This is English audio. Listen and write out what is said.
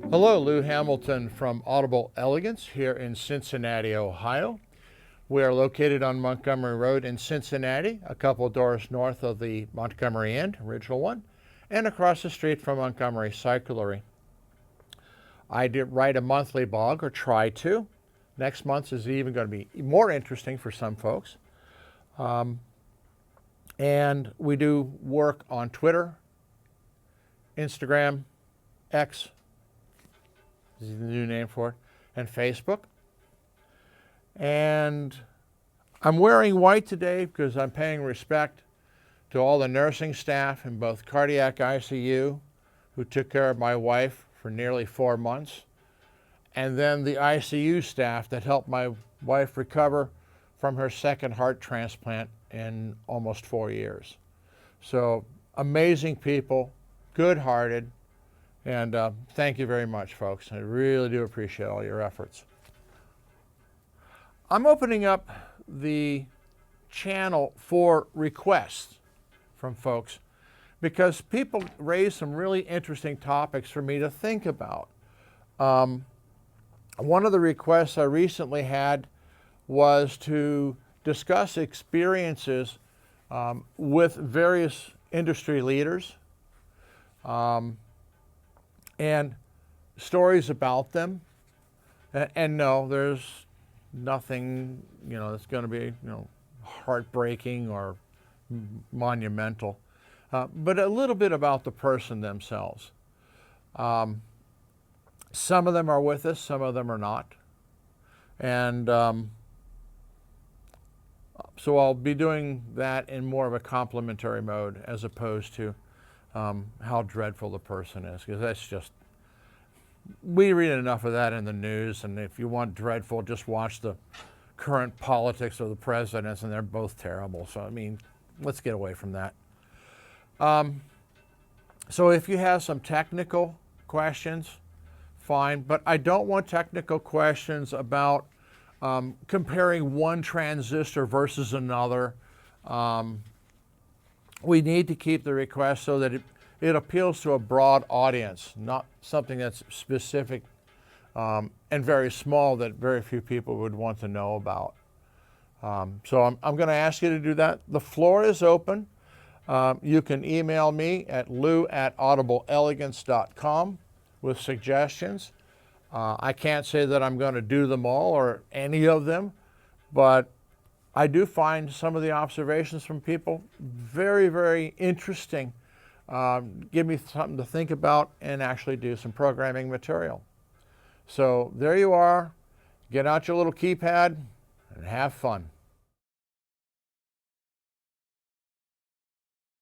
Hello, Lou Hamilton from Audible Elegance here in Cincinnati, Ohio. We are located on Montgomery Road in Cincinnati, a couple doors north of the Montgomery Inn, original one, and across the street from Montgomery Cyclery. I did write a monthly blog, or try to. Next month is even going to be more interesting for some folks. And we do work on Twitter, Instagram, X, is the new name for it, and Facebook. And I'm wearing white today because I'm paying respect to all the nursing staff in both cardiac ICU who took care of my wife for nearly 4 months, and then the ICU staff that helped my wife recover from her second heart transplant in almost 4 years. So amazing people, good-hearted, and thank you very much, folks. I really do appreciate all your efforts. I'm opening up the channel for requests from folks because people raise some really interesting topics for me to think about. One of the requests I recently had was to discuss experiences with various industry leaders and stories about them. And no, there's nothing, that's going to be, heartbreaking or monumental, but a little bit about the person themselves. Some of them are with us, some of them are not. And so I'll be doing that in more of a complimentary mode as opposed to how dreadful the person is, because that's just, we read enough of that in the news, and if you want dreadful, just watch the current politics of the presidents, and they're both terrible. So, let's get away from that. So if you have some technical questions, fine, but I don't want technical questions about comparing one transistor versus another. We need to keep the request so that it appeals to a broad audience, not something that's specific and very small that very few people would want to know about. So I'm going to ask you to do that. The floor is open. You can email me at lou@audibleelegance.com with suggestions. I can't say that I'm going to do them all or any of them, but I do find some of the observations from people very, very interesting. Give me something to think about and actually do some programming material. So there you are. Get out your little keypad and have fun.